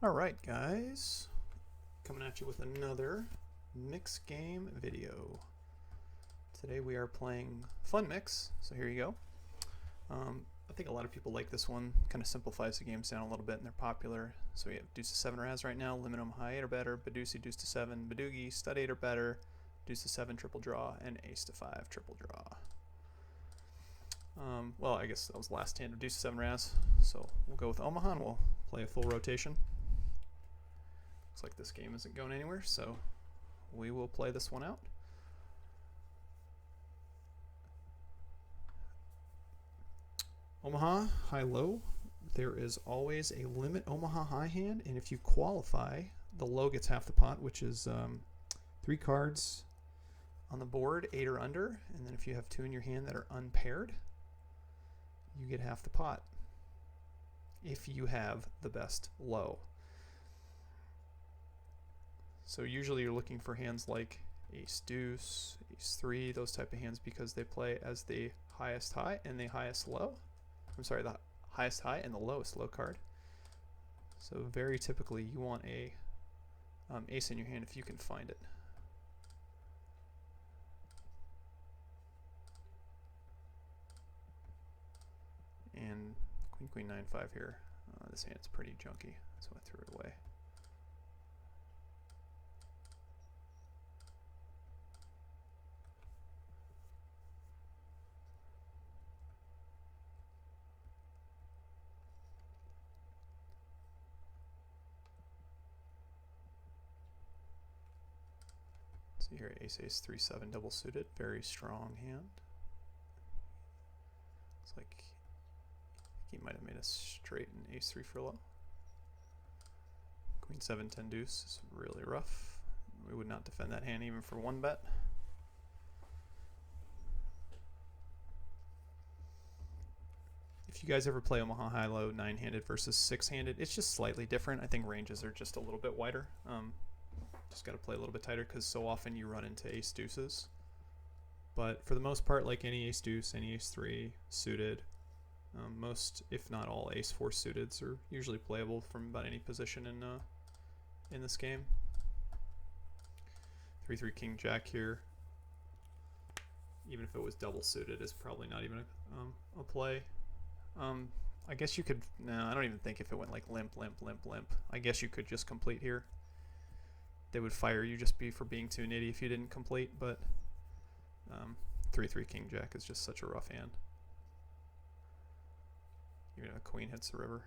Alright guys, coming at you with another mix game video. Today we are playing Fun Mix, so here you go. I think a lot of people like this one, kind of simplifies the games down a little bit and they're popular. So we have deuce to 7 Raz right now, limit 'em high 8 or better, Badusi deuce to 7, Badoogie stud 8 or better, deuce to 7 triple draw, and ace to 5 triple draw. Well, I guess that was the last hand of deuce to 7 Raz, so we'll go with Omaha and we'll play a full rotation. Looks like this game isn't going anywhere, so we will play this one out. Omaha, high-low. There is always a limit Omaha high hand, and if you qualify, the low gets half the pot, which is 3 cards on the board, 8 or under, and then if you have 2 in your hand that are unpaired, you get half the pot if you have the best low. So usually you're looking for hands like ace deuce, ace 3, those type of hands, because they play as the highest high and the highest low. I'm sorry, the highest high and the lowest low card. So very typically you want a ace in your hand if you can find it. And queen queen 9-5 here. This hand's pretty junky, so I threw it away. See here, ace ace 3-7 double suited, very strong hand. Looks like he might have made a straight and ace 3 for low. Queen 7-10 deuce is really rough. We would not defend that hand even for one bet. If you guys ever play Omaha high-low 9-handed versus 6-handed, it's just slightly different. I think ranges are just a little bit wider. Just got to play a little bit tighter because so often you run into ace deuces. But for the most part, like any ace deuce, any ace 3 suited, most, if not all, ace 4 suiteds are usually playable from about any position in this game. 3-3 king jack here, even if it was double suited, is probably not even a play. I guess you could, no, I don't even think if it went like limp, limp, limp, limp. I guess you could just complete here. They would fire you just for being too nitty if you didn't complete, but 3-3 king jack is just such a rough hand. Even if a queen hits the river.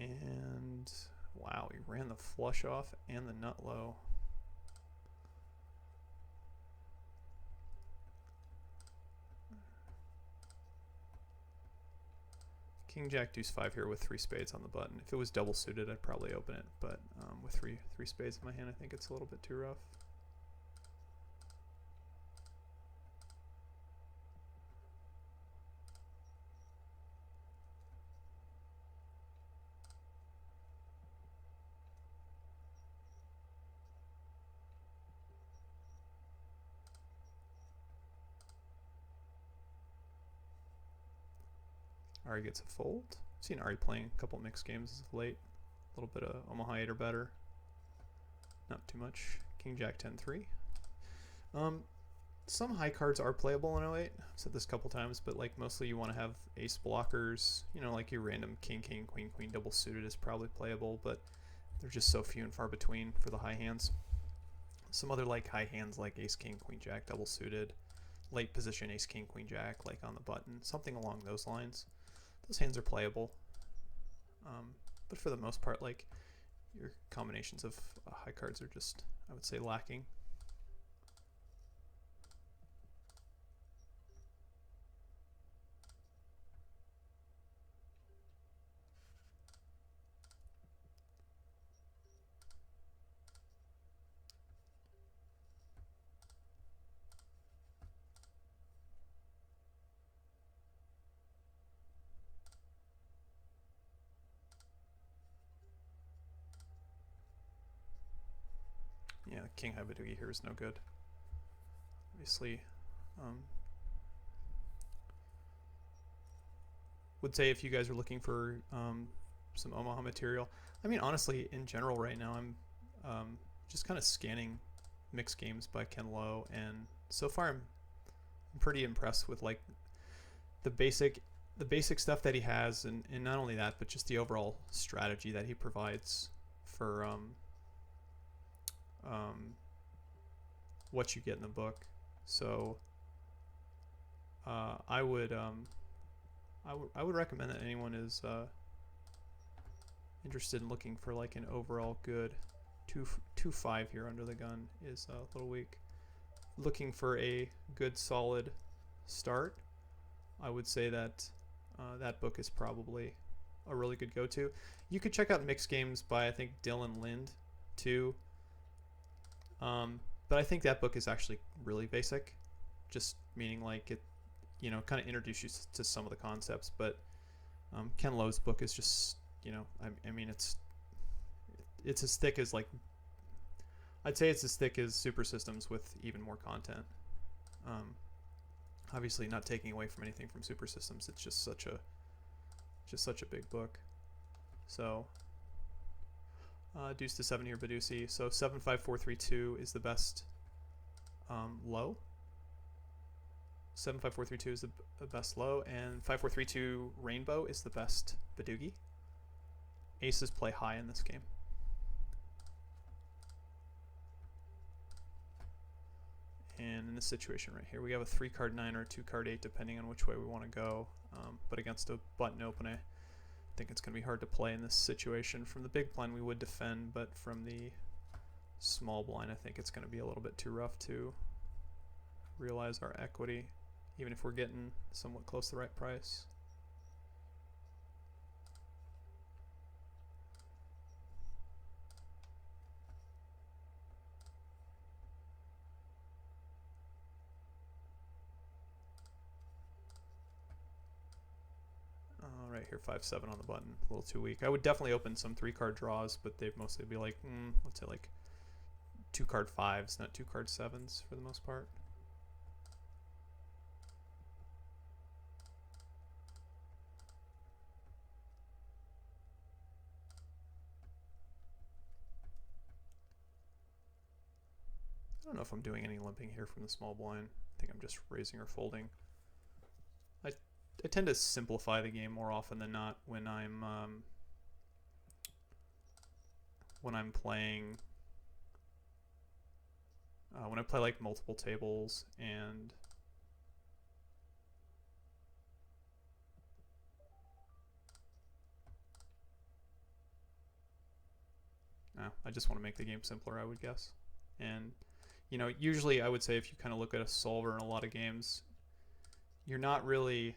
And wow, he ran the flush off and the nut low. King jack deuce 5 here with 3 spades on the button. If it was double suited, I'd probably open it, but with three spades in my hand, I think it's a little bit too rough. Ari gets a fold. I've seen Ari playing a couple mixed games as of late. A little bit of Omaha 8 or better. Not too much. King jack 10-3. Some high cards are playable in 08. I've said this a couple times, but like mostly you want to have ace blockers. You know, like your random king king queen queen double suited is probably playable, but they're just so few and far between for the high hands. Some other like high hands like ace king queen jack double suited, late position ace king queen jack like on the button, something along those lines. Those hands are playable, but for the most part, like your combinations of high cards are just, I would say, lacking. Yeah, king high Badoogie here is no good. Obviously, would say if you guys are looking for some Omaha material. I mean, honestly, in general, right now I'm just kind of scanning mixed games by Ken Lowe, and so far I'm pretty impressed with like the basic stuff that he has, and not only that, but just the overall strategy that he provides for what you get in the book. So I would recommend that anyone is interested in looking for like an overall good 2.5 here under the gun is a little weak. Looking for a good solid start, I would say that that book is probably a really good go-to. You could check out Mixed Games by I think Dylan Lind too, but I think that book is actually really basic, just meaning like it, you know, kind of introduce you to some of the concepts. But Ken Lowe's book is just, you know, I mean it's as thick as like, I'd say it's as thick as Super Systems with even more content. Obviously not taking away from anything from Super Systems, it's just such a big book. So deuce to 7 here, Badusi. So 75432 is the best low. 75432 is the best low, and 5432 Rainbow is the best Badugi. Aces play high in this game. And in this situation right here, we have a 3-card 9 or a 2-card 8, depending on which way we want to go. But against a button open, I think it's going to be hard to play in this situation. From the big blind, we would defend, but from the small blind, I think it's going to be a little bit too rough to realize our equity, even if we're getting somewhat close to the right price. Right here, 5-7 on the button, a little too weak. I would definitely open some 3-card draws, but they'd mostly be like, let's say like 2-card 5s, not 2-card 7s for the most part. I don't know if I'm doing any limping here from the small blind. I think I'm just raising or folding. I tend to simplify the game more often than not when I'm playing when I play like multiple tables, and I just want to make the game simpler, I would guess. And you know, usually I would say if you kind of look at a solver in a lot of games, you're not really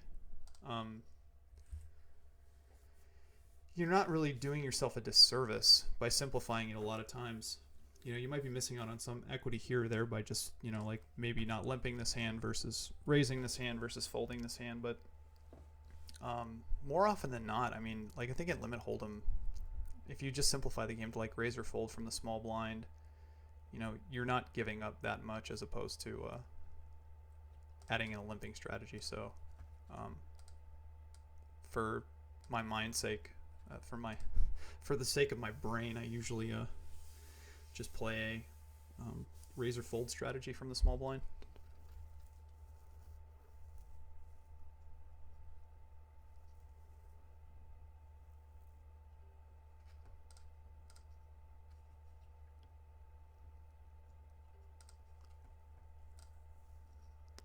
doing yourself a disservice by simplifying it a lot of times. You know, you might be missing out on some equity here or there by just, you know, like maybe not limping this hand versus raising this hand versus folding this hand. But more often than not, I mean, like I think at Limit Hold'em, if you just simplify the game to like raise or fold from the small blind, you know, you're not giving up that much as opposed to adding in a limping strategy. So for my mind's sake, for the sake of my brain, I usually just play a raise or fold strategy from the small blind.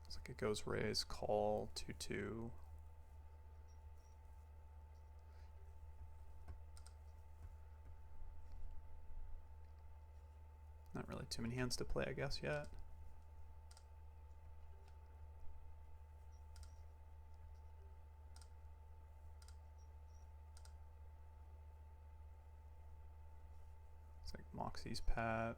Looks like it goes raise, call, 2-2. Not really too many hands to play, I guess, yet. It's like Moxie's Pat.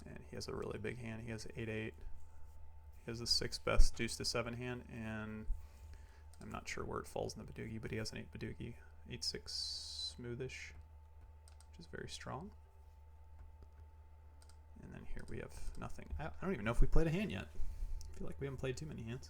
And he has a really big hand. He has 8-8. He has the 6th best deuce to 7 hand, and I'm not sure where it falls in the Badugi, but he has an 8 Badugi. 8-6 smoothish, which is very strong. And then here we have nothing. I don't even know if we played a hand yet. I feel like we haven't played too many hands.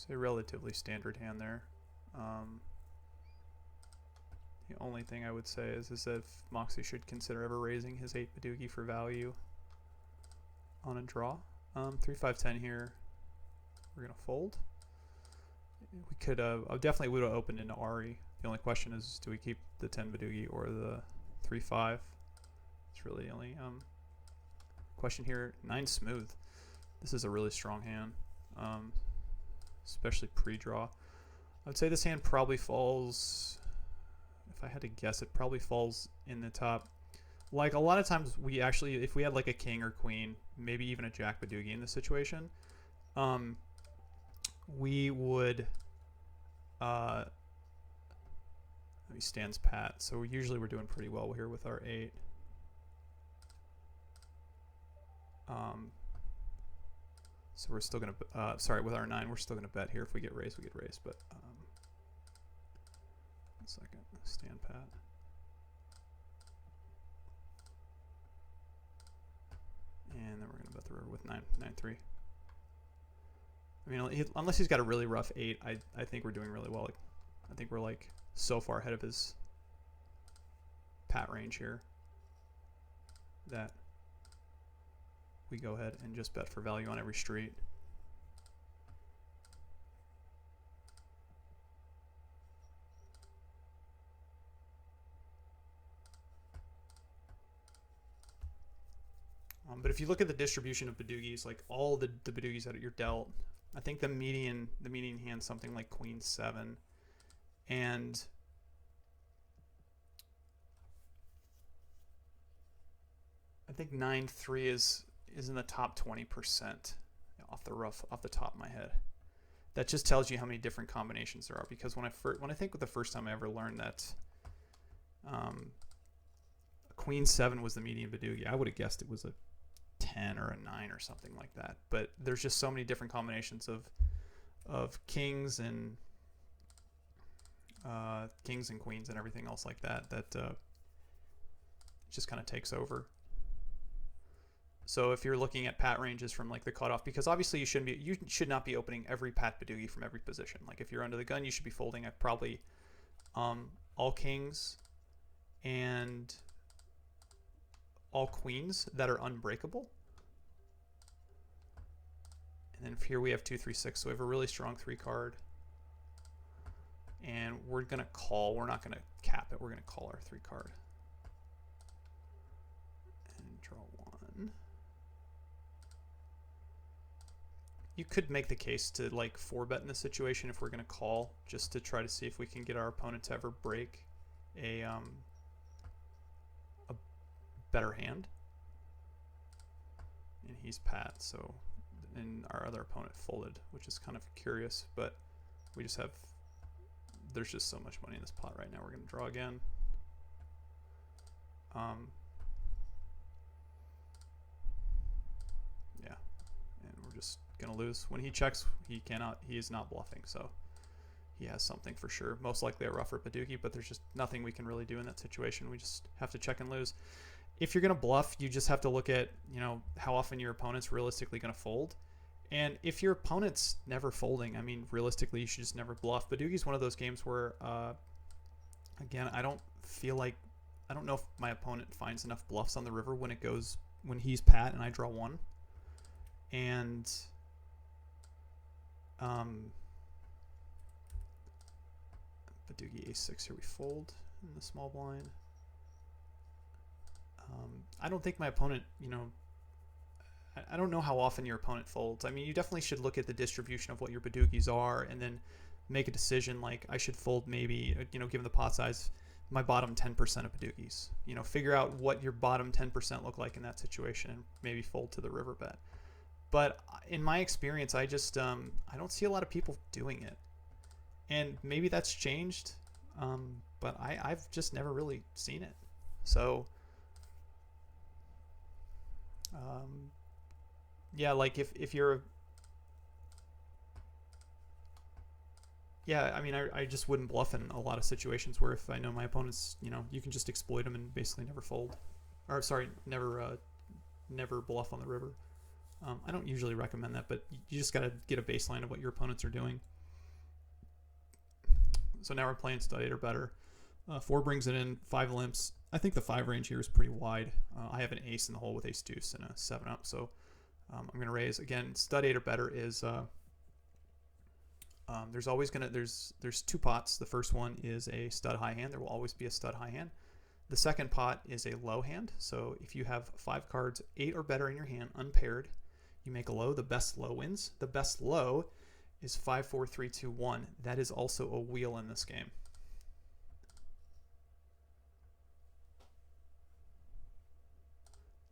It's a relatively standard hand there. The only thing I would say is that Moxie should consider ever raising his 8 Badugi for value on a draw. 3-5-10 here. We're gonna fold. We could I definitely would have opened into Ari. The only question is, do we keep the 10 Badugi or the 3-5? It's really the only question here. 9 smooth. This is a really strong hand, especially pre-draw. I would say this hand probably falls, if I had to guess, it probably falls in the top. Like a lot of times we actually, if we had like a king or queen, maybe even a jack Badugi in this situation, we would, he stands pat. So usually we're doing pretty well here with our 8. So we're still going to, sorry, with our 9, we're still going to bet here. If we get raised, we get raised. But 1 second, stand pat. And then we're going to bet the river with 9-3. I mean, unless he's got a really rough 8, I think we're doing really well. Like, I think we're like so far ahead of his pat range here that we go ahead and just bet for value on every street. But if you look at the distribution of Badugis, like all the Badugis that you're dealt, I think the median hand something like Queen 7, and I think 9-3 is in the top 20% off the top of my head. That just tells you how many different combinations there are. Because when I think the first time I ever learned that Queen 7 was the median Badugi, I would have guessed it was a 10 or a 9 or something like that. But there's just so many different combinations of kings and queens and everything else like that that just kind of takes over. So if you're looking at pat ranges from like the cutoff, because obviously you should not be opening every pat Badugi from every position. Like if you're under the gun, you should be folding at probably all kings and all queens that are unbreakable. And then here we have 2-3-6, so we have a really strong 3 card. And we're gonna call. We're not gonna cap it. We're gonna call our 3 card and draw 1. You could make the case to like 4-bet in this situation if we're gonna call, just to try to see if we can get our opponent to ever break a better hand. And he's pat, so, and our other opponent folded, which is kind of curious, but we just have, there's just so much money in this pot right now. We're gonna draw again. Yeah, and we're just gonna lose. When he checks, he is not bluffing, so he has something for sure. Most likely a rougher Badugi, but there's just nothing we can really do in that situation. We just have to check and lose. If you're gonna bluff, you just have to look at, you know, how often your opponent's realistically gonna fold. And if your opponent's never folding, I mean, realistically, you should just never bluff. Badugi's one of those games where, again, I don't know if my opponent finds enough bluffs on the river when he's pat and I draw 1. And Badugi A6 here, we fold in the small blind. I don't think my opponent, you know, I don't know how often your opponent folds. I mean, you definitely should look at the distribution of what your Badugis are and then make a decision like I should fold maybe, you know, given the pot size, my bottom 10% of Badugis. You know, figure out what your bottom 10% look like in that situation and maybe fold to the river bet. But in my experience, I just I don't see a lot of people doing it, and maybe that's changed. But I've just never really seen it. So yeah, like if you're yeah, I mean, I just wouldn't bluff in a lot of situations where if I know my opponents, you know, you can just exploit them and basically never fold, or sorry, never bluff on the river. I don't usually recommend that, but you just gotta get a baseline of what your opponents are doing. So now we're playing stud 8 or better. 4 brings it in, 5 limps. I think the 5 range here is pretty wide. I have an ace in the hole with ace deuce and a 7 up, so I'm going to raise. Again, stud 8 or better is there's always there's 2 pots. The first one is a stud high hand. There will always be a stud high hand. The second pot is a low hand. So if you have 5 cards 8 or better in your hand unpaired, you make a low. The best low wins. The best low is 5 4 3 2 1. That is also a wheel in this game.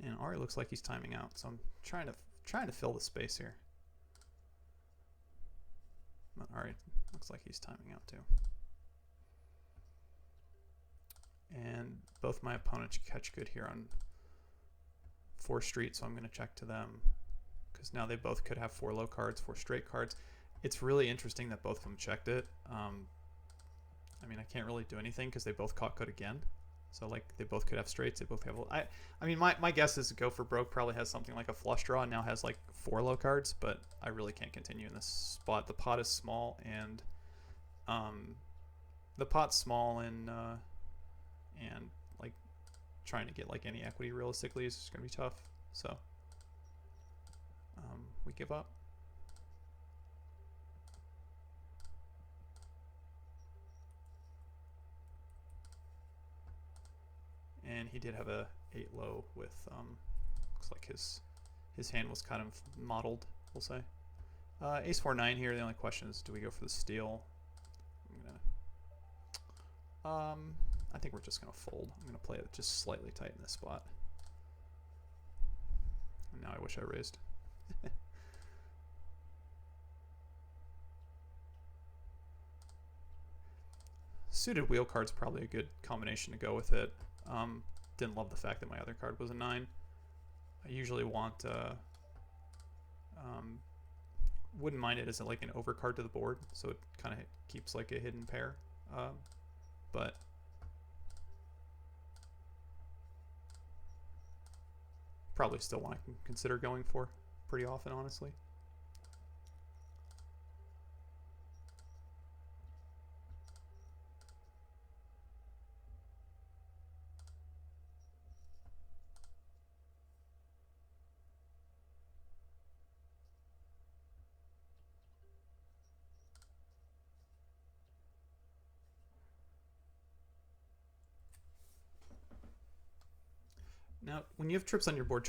And Ari looks like he's timing out, so I'm trying to fill the space here. But Ari looks like he's timing out too. And both my opponents catch good here on 4 street, so I'm going to check to them because now they both could have 4 low cards, 4 straight cards. It's really interesting that both of them checked it. I mean, I can't really do anything because they both caught good again. So like they both could have straights. They both have. I mean, my guess is Go for Broke probably has something like a flush draw and now has like 4 low cards, but I really can't continue in this spot. The pot is small and like trying to get like any equity realistically is just gonna be tough. So we give up. And he did have a 8 low with looks like his hand was kind of modeled, we'll say. Ace 4 9 here. The only question is, do we go for the steal? I think we're just gonna fold. I'm gonna play it just slightly tight in this spot. And now I wish I raised. Suited wheel card's probably a good combination to go with it. Didn't love the fact that my other card was a 9. I usually want wouldn't mind it as like an overcard to the board, so it kind of keeps like a hidden pair. But probably still one I can consider going for pretty often, honestly. Now, when you have trips on your board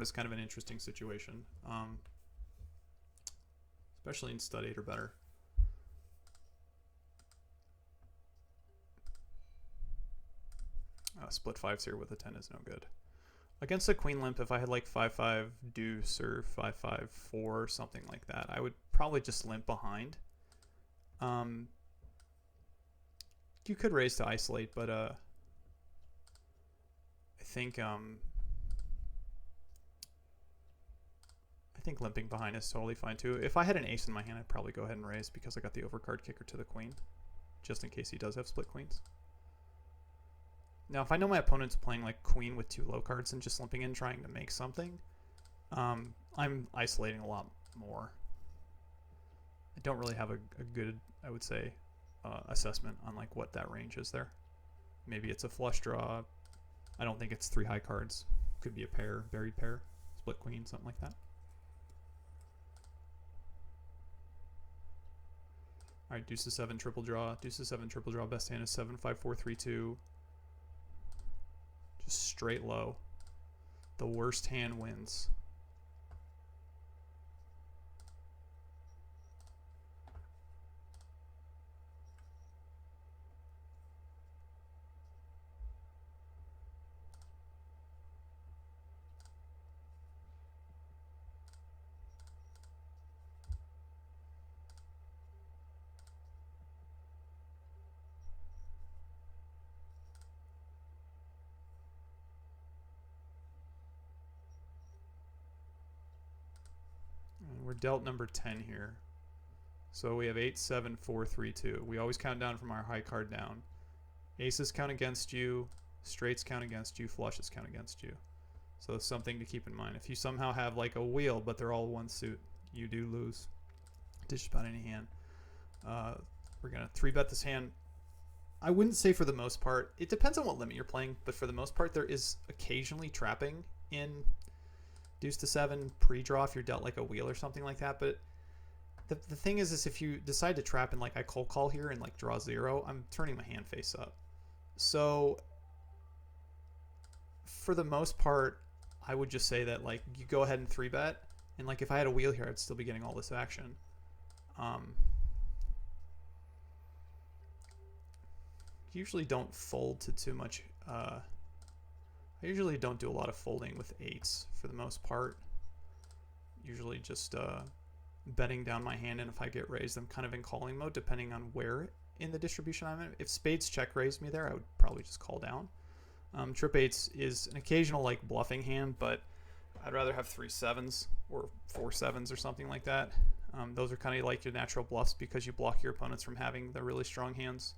is kind of an interesting situation, especially in stud 8 or better. Split 5s here with a 10 is no good. Against a queen limp, if I had like 5-5 deuce or 5-5 4 or something like that, I would probably just limp behind. You could raise to isolate, but I think limping behind is totally fine too. If I had an ace in my hand, I'd probably go ahead and raise because I got the overcard kicker to the queen, just in case he does have split queens. Now, if I know my opponent's playing like queen with 2 low cards and just limping in trying to make something, I'm isolating a lot more. I don't really have a good, I would say, assessment on like what that range is there. Maybe it's a flush draw. I don't think it's 3 high cards. Could be a pair, buried pair, split queen, something like that. All right, deuce to 7 triple draw. Deuce to 7 triple draw. Best hand is 7 5 4 3 2. Just straight low. The worst hand wins. dealt number 10 here. So we have 8, 7, 4, 3, 2. We always count down from our high card down. Aces count against you, straights count against you, flushes count against you. So it's something to keep in mind. If you somehow have like a wheel, but they're all one suit, you do lose to just about any hand. We're going to 3-bet this hand. I wouldn't say for the most part. It depends on what limit you're playing, but for the most part, there is occasionally trapping in deuce to 7 pre-draw if you're dealt like a wheel or something like that. But the thing is if you decide to trap in like I cold call here and like draw 0, I'm turning my hand face up. So for the most part, I would just say that like you go ahead and 3-bet, and like if I had a wheel here, I'd still be getting all this action. Usually don't fold to too much. I usually don't do a lot of folding with 8s for the most part. Usually just betting down my hand, and if I get raised, I'm kind of in calling mode depending on where in the distribution I'm in. If spades check raised me there, I would probably just call down. Trip 8s is an occasional like bluffing hand, but I'd rather have 3 7s or 4 7s or something like that. Those are kind of like your natural bluffs because you block your opponents from having the really strong hands.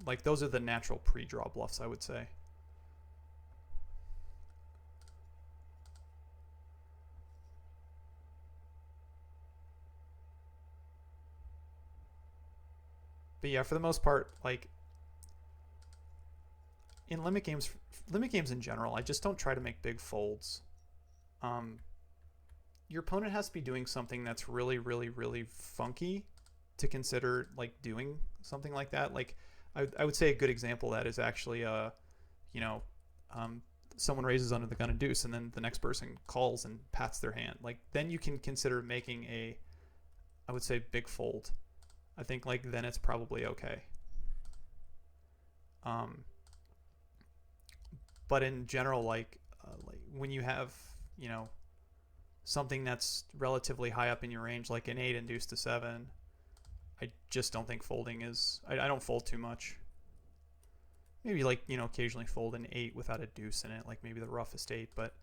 Like those are the natural pre-draw bluffs, I would say. But yeah, for the most part, like in limit games in general, I just don't try to make big folds. Your opponent has to be doing something that's really, really, really funky to consider like doing something like that. Like I would say a good example of that is actually someone raises under the gun and deuce, and then the next person calls and pats their hand. Like then you can consider making I would say big fold. I think like then it's probably okay. But in general, like when you have something that's relatively high up in your range, like an 8 and deuce to 7, I just don't think folding is. I don't fold too much. Maybe like occasionally fold an 8 without a deuce in it, like maybe the roughest 8, but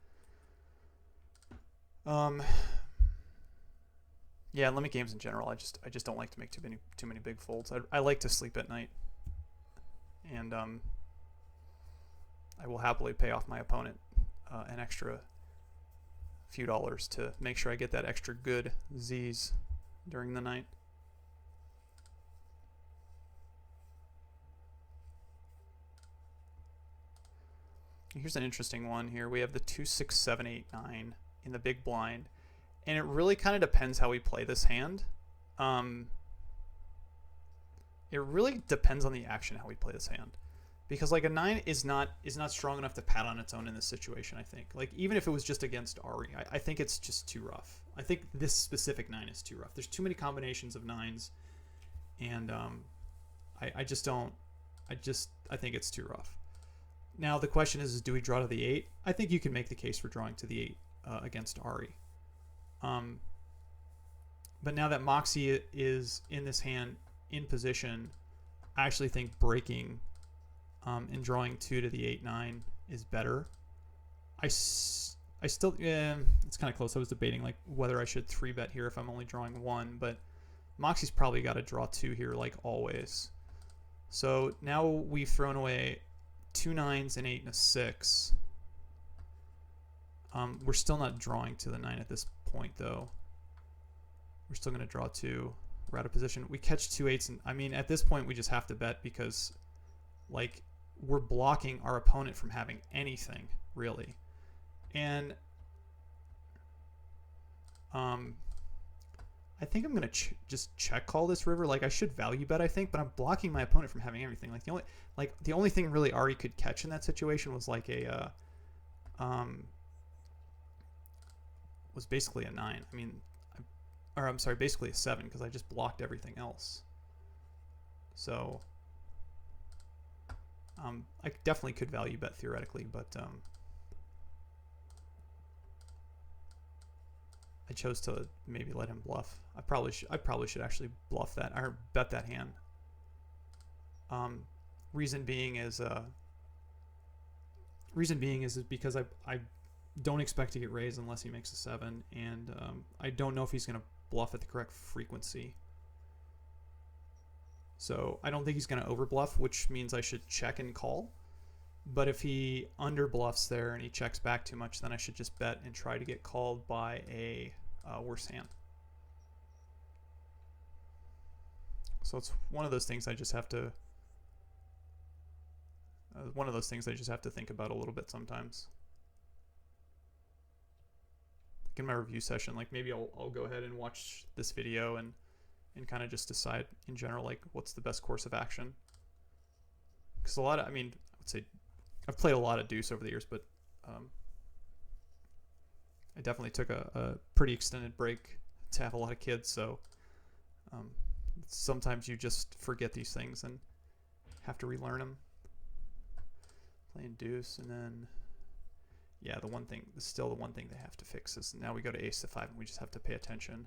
yeah, limit games in general, I just don't like to make too many big folds. I like to sleep at night, and I will happily pay off my opponent an extra few dollars to make sure I get that extra good Z's during the night. Here's an interesting one here. We have the 2, 6, 7, 8, 9 in the big blind. And it really kind of depends how we play this hand. It really depends on the action how we play this hand. Because like a 9 is not strong enough to pat on its own in this situation, I think. Like even if it was just against Ari, I think it's just too rough. I think this specific 9 is too rough. There's too many combinations of 9s. And I think it's too rough. Now the question is do we draw to the 8? I think you can make the case for drawing to the 8 against Ari. But now that Moxie is in this hand in position, I actually think breaking and drawing 2 to the 8, 9 is better. I still, it's kind of close. I was debating like whether I should 3-bet here if I'm only drawing 1, but Moxie's probably got to draw 2 here like always. So now we've thrown away 2 9s, an 8, and a 6. We're still not drawing to the 9 at this point, though. We're still going to draw 2. We're out of position. We catch 2 8s, and I mean, at this point, we just have to bet because, like, we're blocking our opponent from having anything, really. And I think I'm going to just check call this river. Like, I should value bet, I think, but I'm blocking my opponent from having everything. Like, the only thing really Ari could catch in that situation was like a was basically a 9. I mean, I'm sorry, basically a 7 because I just blocked everything else. So I definitely could value bet theoretically, but I chose to maybe let him bluff. I probably should actually bluff that or bet that hand. Reason being is because don't expect to get raised unless he makes a 7, and I don't know if he's going to bluff at the correct frequency. So I don't think he's going to overbluff, which means I should check and call. But if he underbluffs there and he checks back too much, then I should just bet and try to get called by a worse hand. So it's one of those things I just have to think about a little bit sometimes. Like in my review session, like maybe I'll go ahead and watch this video and kind of just decide in general like what's the best course of action. Because I would say I've played a lot of deuce over the years, but I definitely took a pretty extended break to have a lot of kids, so sometimes you just forget these things and have to relearn them. Playing deuce, and then yeah, the one thing they have to fix is now we go to ace to 5 and we just have to pay attention,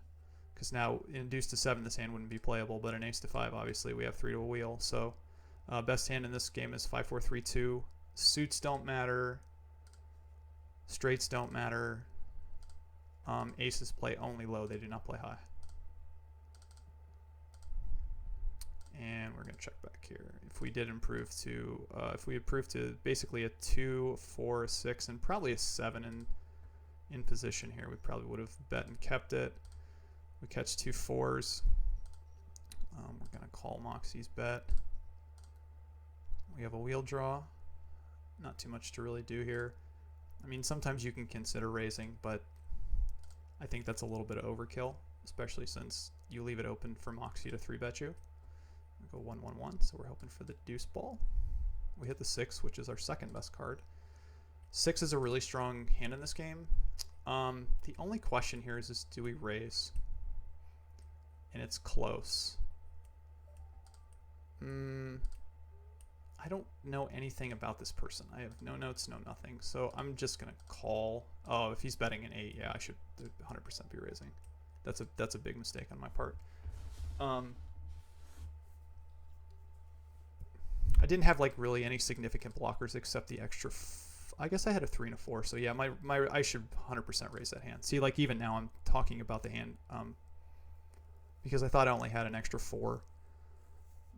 because now in deuce to 7 this hand wouldn't be playable, but in ace to 5 obviously we have 3 to a wheel. So best hand in this game is 5-4-3-2. Suits don't matter, straights don't matter, aces play only low, they do not play high. And we're going to check back here. If we did improve to, basically a 2, 4, 6, and probably a 7 in position here, we probably would have bet and kept it. We catch 2 4s. We're going to call Moxie's bet. We have a wheel draw. Not too much to really do here. I mean, sometimes you can consider raising, but I think that's a little bit of overkill, especially since you leave it open for Moxie to 3-bet you. Go 1-1-1, so we're hoping for the deuce ball. We hit the 6, which is our second best card. 6 is a really strong hand in this game. The only question here is do we raise? And it's close. I don't know anything about this person. I have no notes, no nothing. So I'm just gonna call. Oh, if he's betting an 8, yeah, I should 100% be raising. That's a big mistake on my part. I didn't have like really any significant blockers except the extra. I guess I had a 3 and a 4. So yeah, I should 100% raise that hand. See, like even now I'm talking about the hand because I thought I only had an extra 4.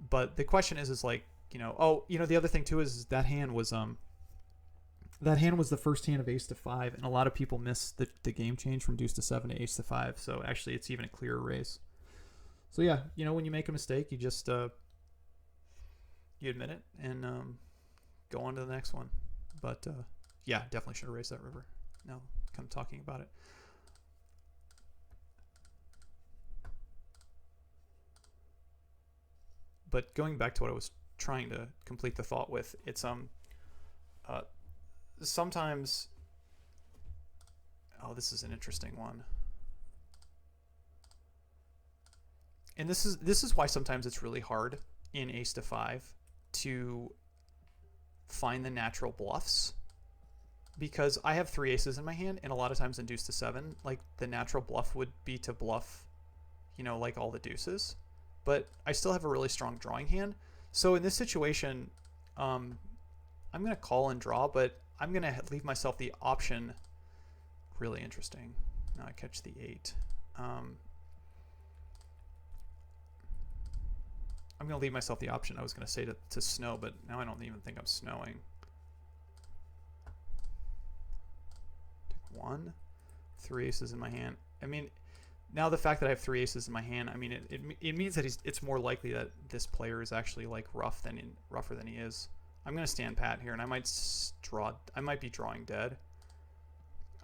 But the question is like, the other thing too is that hand was the first hand of ace to 5, and a lot of people miss the game change from deuce to 7 to ace to 5. So actually, it's even a clearer raise. So yeah, when you make a mistake, you just you admit it and go on to the next one. But yeah, definitely should have raised that river. Now, kind of talking about it. But going back to what I was trying to complete the thought with, it's sometimes. Oh, this is an interesting one. And this is why sometimes it's really hard in ace to 5 to find the natural bluffs, because I have 3 aces in my hand, and a lot of times in deuce to 7, like the natural bluff would be to bluff, like all the deuces, but I still have a really strong drawing hand. So in this situation, I'm going to call and draw, but I'm going to leave myself the option. Really interesting. Now I catch the 8. I'm going to leave myself the option. I was going to say to snow, but now I don't even think I'm snowing. Take 1. 3 aces in my hand. I mean, now the fact that I have 3 aces in my hand, I mean, it means that it's more likely that this player is actually like rougher than he is. I'm going to stand pat here, and I might be drawing dead.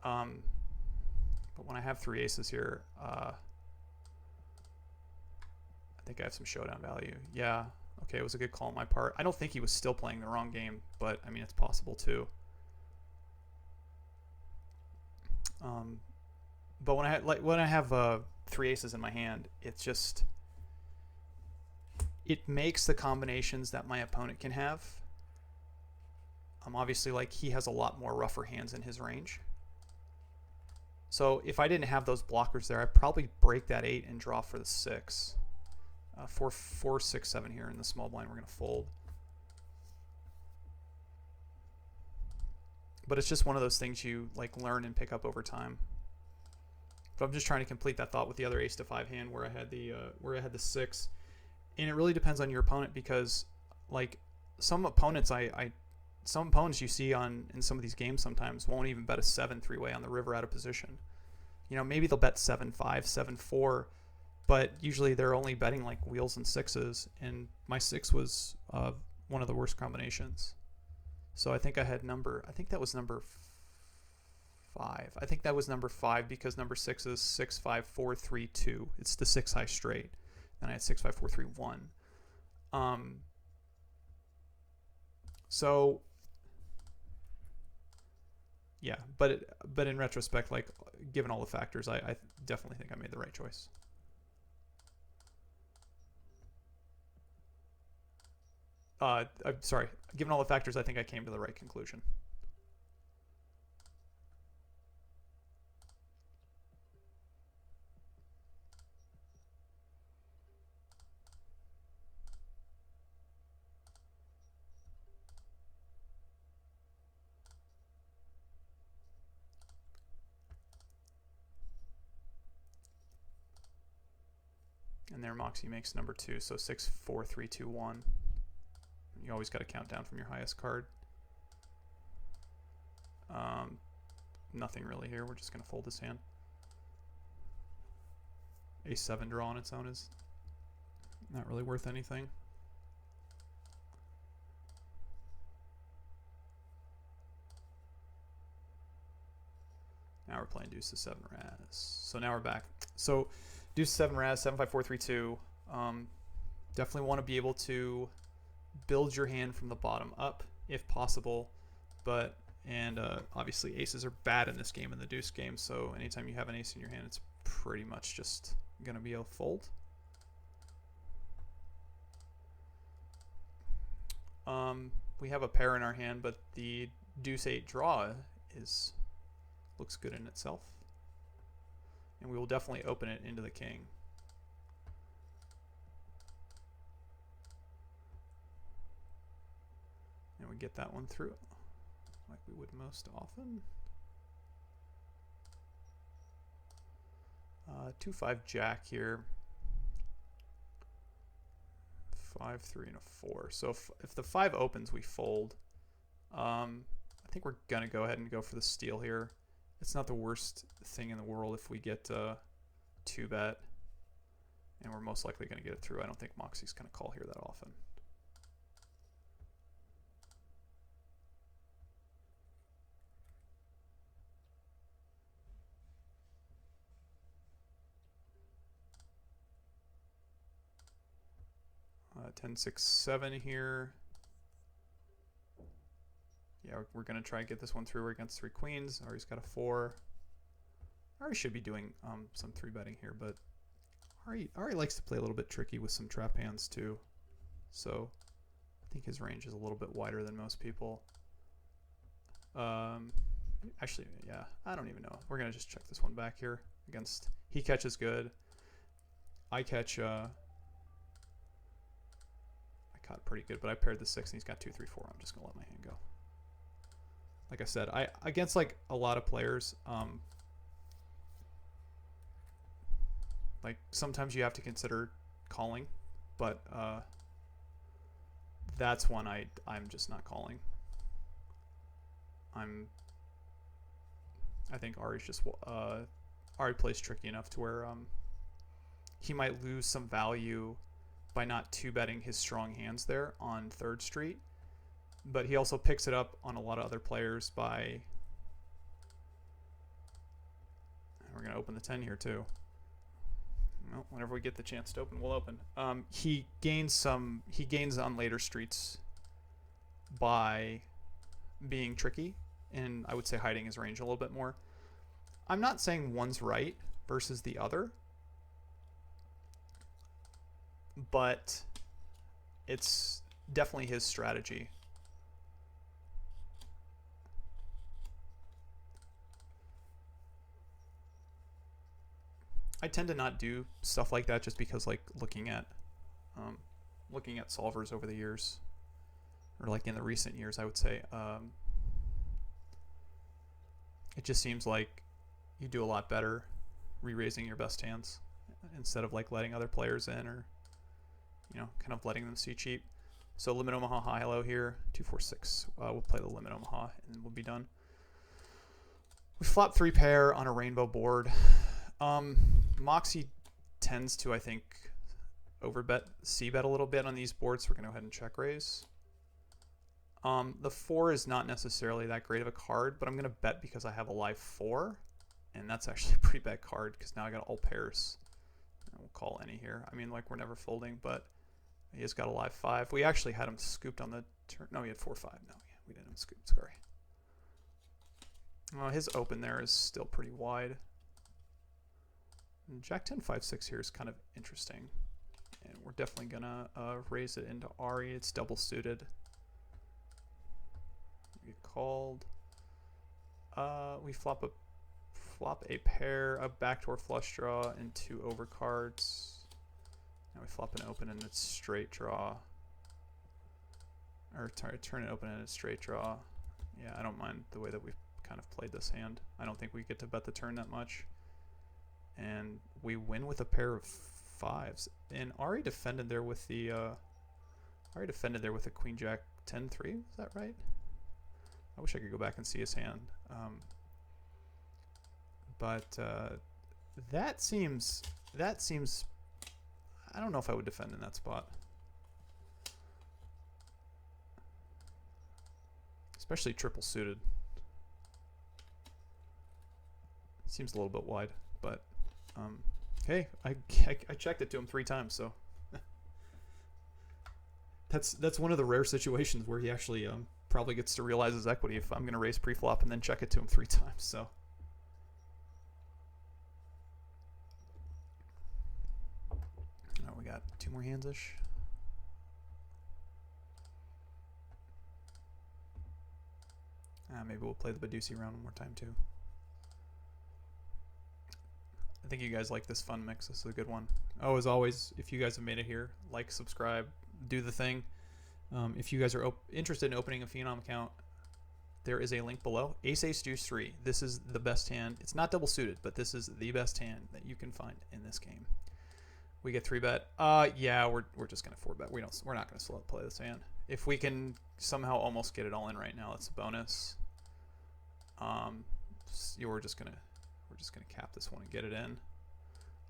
But when I have 3 aces here, I think I have some showdown value. Yeah, okay, it was a good call on my part. I don't think he was still playing the wrong game, but I mean, it's possible too. But when I have 3 aces in my hand, it makes the combinations that my opponent can have. Obviously, like, he has a lot more rougher hands in his range. So if I didn't have those blockers there, I'd probably break that 8 and draw for the 6. 4, 6, 7 here in the small blind. We're going to fold. But it's just one of those things you like learn and pick up over time. But I'm just trying to complete that thought with the other ace to 5 hand where I had the 6, and it really depends on your opponent, because like some opponents some opponents you see in some of these games sometimes won't even bet a 7 3-way on the river out of position. You know, maybe they'll bet 7-5, 7-4, but usually they're only betting like wheels and 6s, and my 6 was one of the worst combinations. So I think that was number 5. I think that was number 5 because number 6 is 6 5 4 3 2. It's the 6 high straight. Then I had 6 5 4 3 1. So yeah, but in retrospect, like given all the factors, I definitely think I made the right choice. I'm sorry. Given all the factors, I think I came to the right conclusion. And there Moxie makes number 2, so 6 4 3 2 1. You always got to count down from your highest card. Nothing really here. We're just going to fold this hand. Ace 7 draw on its own is not really worth anything. Now we're playing deuce to 7 Raz. So now we're back. So deuce to 7 Raz, 7 5 4 3 2. Definitely want to be able to build your hand from the bottom up if possible, but obviously aces are bad in this game, in the deuce game, so anytime you have an ace in your hand, it's pretty much just gonna be a fold. We have a pair in our hand, but the deuce 8 draw looks good in itself, and we will definitely open it into the king. And we get that one through like we would most often. 2-5 jack here. 5 3 and a 4. So if the 5 opens, we fold. I think we're gonna go ahead and go for the steal here. It's not the worst thing in the world if we get 2-bet, and we're most likely gonna get it through. I don't think Moxie's gonna call here that often. 10 6 7 here. Yeah, we're gonna try and get this one through. We're against 3 queens. Ari's got a 4. Ari should be doing some 3-betting here, but Ari likes to play a little bit tricky with some trap hands too. So I think his range is a little bit wider than most people. Actually, yeah, I don't even know. We're gonna just check this one back here against. He catches good. I catch. I caught pretty good, but I paired the 6 and he's got 2 3 4. I'm just gonna let my hand go. Like I said, against like a lot of players, like sometimes you have to consider calling, but that's one I'm just not calling. I think Ari's just Ari plays tricky enough to where he might lose some value by not 2-betting his strong hands there on 3rd Street, but he also picks it up on a lot of other players by. We're gonna open the 10 here too. Well, whenever we get the chance to open, we'll open. He gains on later streets by being tricky, and I would say hiding his range a little bit more. I'm not saying one's right versus the other, but it's definitely his strategy. I tend to not do stuff like that just because, like, looking at solvers over the years, or like in the recent years, I would say, it just seems like you do a lot better re-raising your best hands instead of like letting other players in, or kind of letting them see cheap. So limit Omaha high-low here, 2-4-6. We'll play the limit Omaha and we'll be done. We flop 3 pair on a rainbow board. Moxie tends to, I think, overbet, c-bet a little bit on these boards, so we're going to go ahead and check raise. The 4 is not necessarily that great of a card, but I'm going to bet because I have a live 4, and that's actually a pretty bad card because now I got all pairs. And we'll call any here. I mean, like, we're never folding, but he has got a live 5. We actually had him scooped on the turn. No, he had 4-5. No, we didn't have him scooped. Sorry. His open there is still pretty wide. And Jack 10, 5, 6 here is kind of interesting. And we're definitely going to raise it into Ari. It's double suited. We get called. We flop a pair, a backdoor flush draw, and 2 overcards. Now we flop an open and it's straight draw. Or turn it open and it's straight draw. Yeah, I don't mind the way that we've kind of played this hand. I don't think we get to bet the turn that much. And we win with a pair of 5s. And Ari defended there with the Queen Jack 10-3. Is that right? I wish I could go back and see his hand. But that seems. I don't know if I would defend in that spot, especially triple suited. Seems a little bit wide, but hey, I checked it to him 3 times, so that's one of the rare situations where he actually probably gets to realize his equity if I'm going to raise pre-flop and then check it to him 3 times. So we got 2 more hands-ish. Maybe we'll play the Badusi round one more time too. I think you guys like this fun mix. This is a good one. Oh, as always, if you guys have made it here, like, subscribe, do the thing. If you guys are interested in opening a Phenom account, there is a link below. Ace, Ace, Deuce 3. This is the best hand. It's not double suited, but this is the best hand that you can find in this game. We get 3-bet. Yeah, we're just gonna 4-bet. We're not gonna slow play this hand. If we can somehow almost get it all in right now, that's a bonus. We're just gonna cap this one and get it in.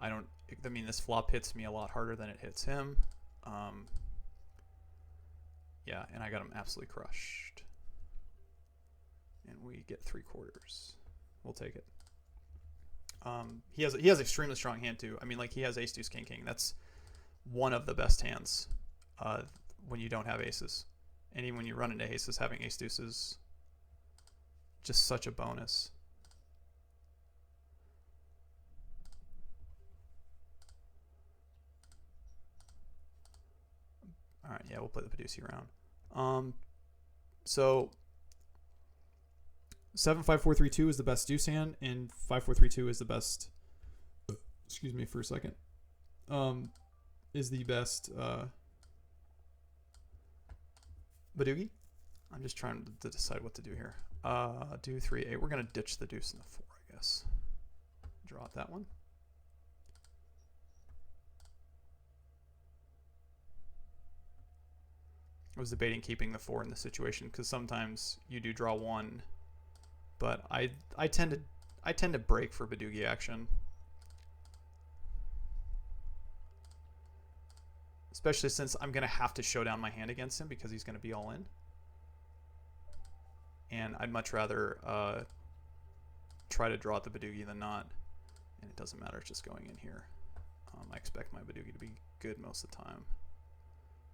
I mean, this flop hits me a lot harder than it hits him. Yeah, and I got him absolutely crushed. And we get 3/4. We'll take it. He has extremely strong hand too. I mean, like, he has ace, deuce, king, king. That's one of the best hands when you don't have aces. And even when you run into aces, having ace, deuce is just such a bonus. All right, yeah, we'll play the Badusi round. So 7-5-4-3-2 is the best deuce hand, and 5-4-3-2 is the best. Excuse me for a second. Is the best Badugi. I'm just trying to decide what to do here. Do 3-8. We're gonna ditch the deuce and the 4, I guess. Draw out that one. I was debating keeping the 4 in this situation because sometimes you do draw 1, but I tend to break for Badugi action, especially since I'm gonna have to show down my hand against him because he's gonna be all in, and I'd much rather try to draw at the Badugi than not, and it doesn't matter. It's just going in here. I expect my Badugi to be good most of the time.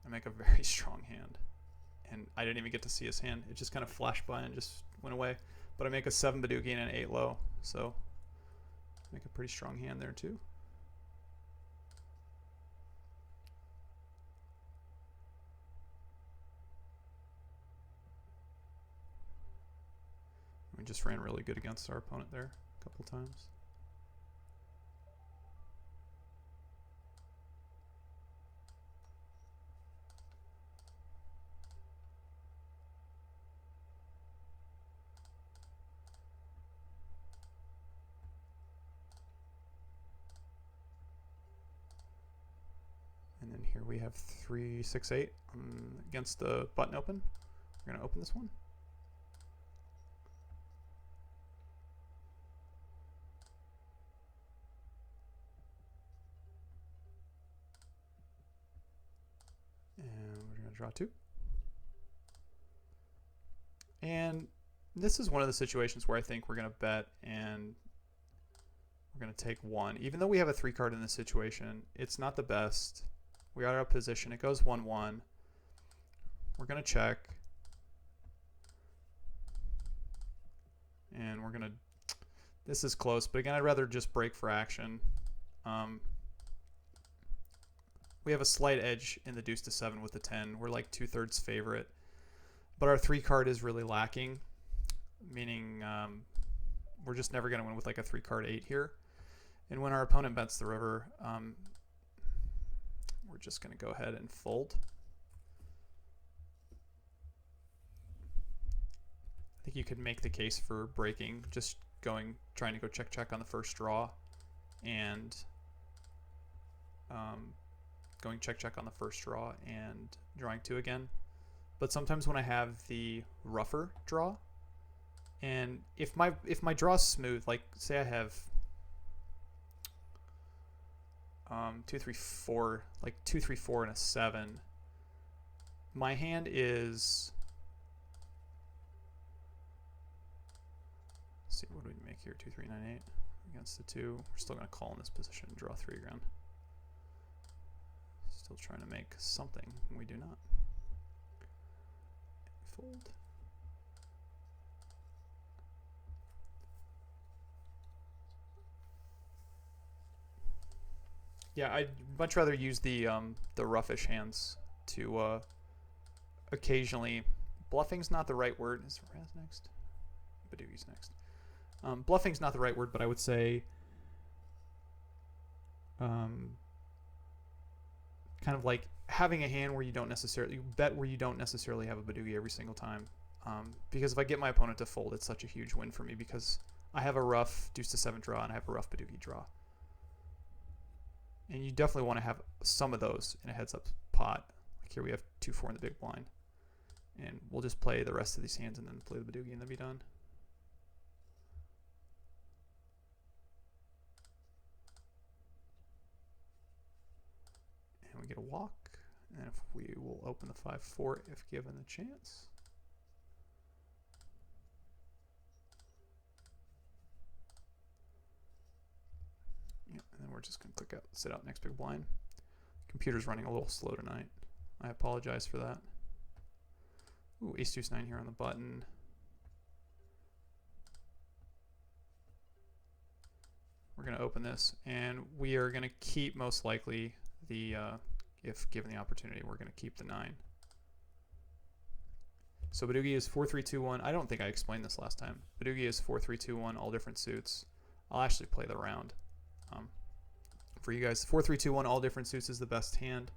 I make a very strong hand, and I didn't even get to see his hand. It just kind of flashed by and just went away. But I make a 7 Badugi and an 8 low, so make a pretty strong hand there too. We just ran really good against our opponent there a couple times. here we have 3, 6, 8 against the button open. We're going to open this one. And we're going to draw 2. And this is one of the situations where I think we're going to bet and we're going to take 1. Even though we have a 3 card in this situation, it's not the best. We are out of position. It goes 1-1. We're going to check. And we're going to... This is close, but again, I'd rather just break for action. We have a slight edge in the deuce to 7 with the 10. We're like 2/3 favorite. But our 3 card is really lacking, meaning we're just never going to win with like a 3 card 8 here. And when our opponent bets the river, we're just going to go ahead and fold. I think you could make the case for breaking, just trying to go check on the first draw, and going check on the first draw and drawing 2 again. But sometimes when I have the rougher draw, and if my draw's smooth, like say I have 2, 3, 4, like 2, 3, 4 and a 7, my hand is, let's see, what do we make here? 2, 3, 9, 8 against the 2. We're still going to call in this position and draw 3 again. Still trying to make something. We do not. Fold. Yeah, I'd much rather use the roughish hands to occasionally. Bluffing's not the right word. Is Raz next? Badoogi's next. Bluffing's not the right word, but I would say kind of like having a hand where you don't necessarily bet where you don't necessarily have a Badoogie every single time. Because if I get my opponent to fold, it's such a huge win for me because I have a rough deuce to 7 draw and I have a rough Badoogie draw. And you definitely want to have some of those in a heads up pot. Like here we have 2, 4 in the big blind. And we'll just play the rest of these hands and then play the Badoogie and then be done. And we get a walk. And if we will open the 5-4 if given the chance. Yeah, and then we're just going to click out, sit out next big blind. Computer's running a little slow tonight. I apologize for that. Ooh, ace deuce 9 here on the button. We're going to open this, and we are going to keep most likely the, if given the opportunity, we're going to keep the 9. So Badoogie is 4-3-2-1. I don't think I explained this last time. Badoogie is 4-3-2-1, all different suits. I'll actually play the round. For you guys, 4-3-2-1, all different suits is the best hand.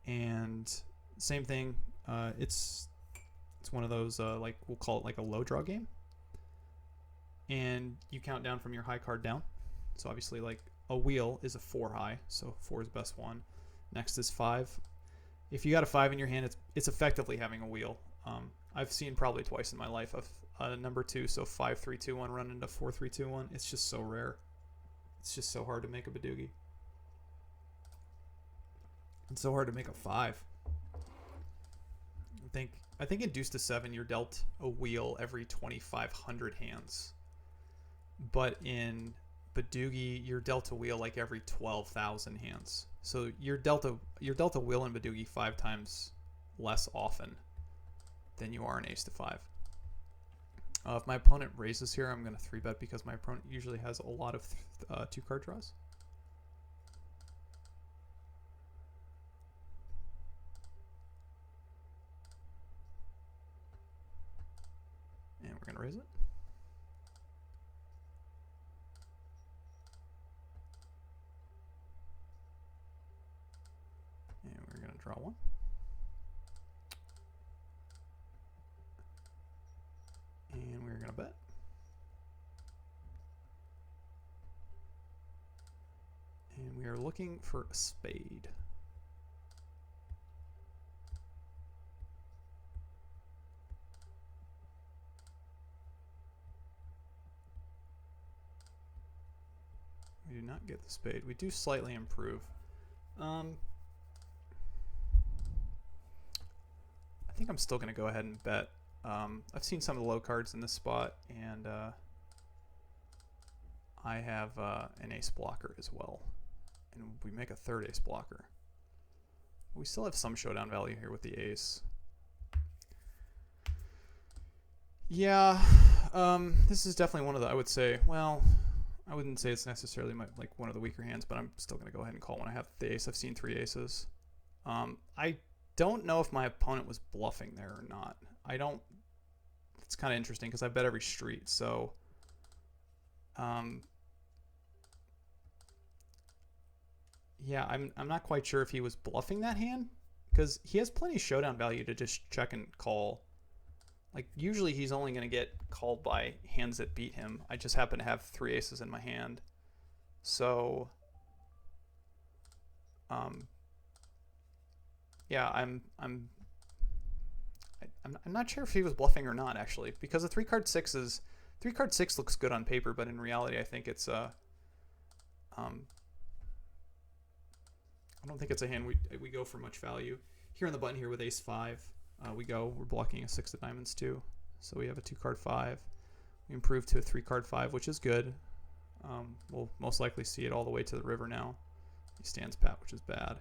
And same thing, it's one of those, like we'll call it like a low draw game. And you count down from your high card down. So obviously like a wheel is a 4 high, so 4 is best one. Next is 5. If you got a 5 in your hand, it's effectively having a wheel. I've seen probably twice in my life a number 2, so 5-3-2-1 run into 4-3-2-1. It's just so rare. It's just so hard to make a Badoogie. It's so hard to make a 5. I think in deuce to 7 you're dealt a wheel every 2,500 hands, but in Badoogie you're dealt a wheel like every 12,000 hands. So you're dealt a wheel in Badoogie 5 times less often than you are in ace to 5. If my opponent raises here, I'm going to 3-bet because my opponent usually has a lot of 2 card draws. And we're going to raise it. And we're going to draw 1. And we're going to bet. And we are looking for a spade. We do not get the spade. We do slightly improve. I think I'm still going to go ahead and bet. I've seen some of the low cards in this spot, and I have an ace blocker as well. And we make a third ace blocker. We still have some showdown value here with the ace. Yeah, this is definitely one of the, I would say, well, I wouldn't say it's necessarily like one of the weaker hands, but I'm still going to go ahead and call when I have the ace. I've seen 3 aces. I don't know if my opponent was bluffing there or not. It's kind of interesting because I bet every street, so yeah, I'm not quite sure if he was bluffing that hand, because he has plenty of showdown value to just check and call. Like, usually he's only going to get called by hands that beat him. I just happen to have 3 aces in my hand. So, yeah, I'm not sure if he was bluffing or not, actually, because the 3-card 6 looks good on paper, but in reality I think it's I don't think it's a hand we go for much value. Here on the button here with ace 5, we're blocking a 6 of diamonds too. So we have a 2-card 5. We improve to a 3-card 5, which is good. We'll most likely see it all the way to the river now. He stands pat, which is bad,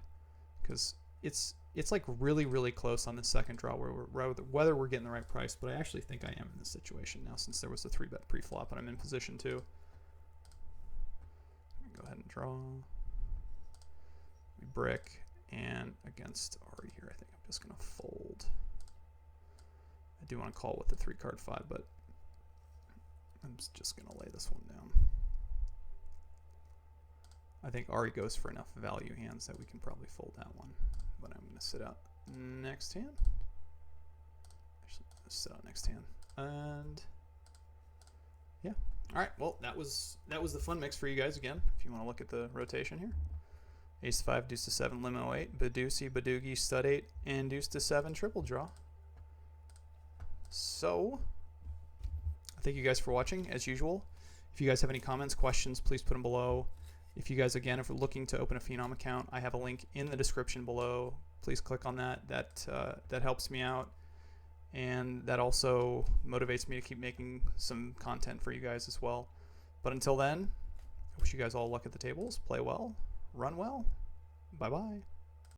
because it's like really, really close on the second draw whether we're getting the right price, but I actually think I am in this situation now since there was a 3-bet pre-flop and I'm in position too. Go ahead and draw. We brick, and against Ari here, I think I'm just going to fold. I do want to call with the 3-card 5, but I'm just going to lay this one down. I think Ari goes for enough value hands that we can probably fold that one, but I'm going to sit out next hand. Actually, let's sit out next hand, and yeah. All right, well, that was the fun mix for you guys again. If you want to look at the rotation here. Ace 5, deuce to 7, limo 8, Badusi, Badoogie, stud 8, and deuce to 7, triple draw. So, thank you guys for watching, as usual. If you guys have any comments, questions, please put them below. If you guys, again, if you're looking to open a Phenom account, I have a link in the description below. Please click on that. That helps me out, and that also motivates me to keep making some content for you guys as well. But until then, I wish you guys all luck at the tables. Play well. Run well. Bye-bye.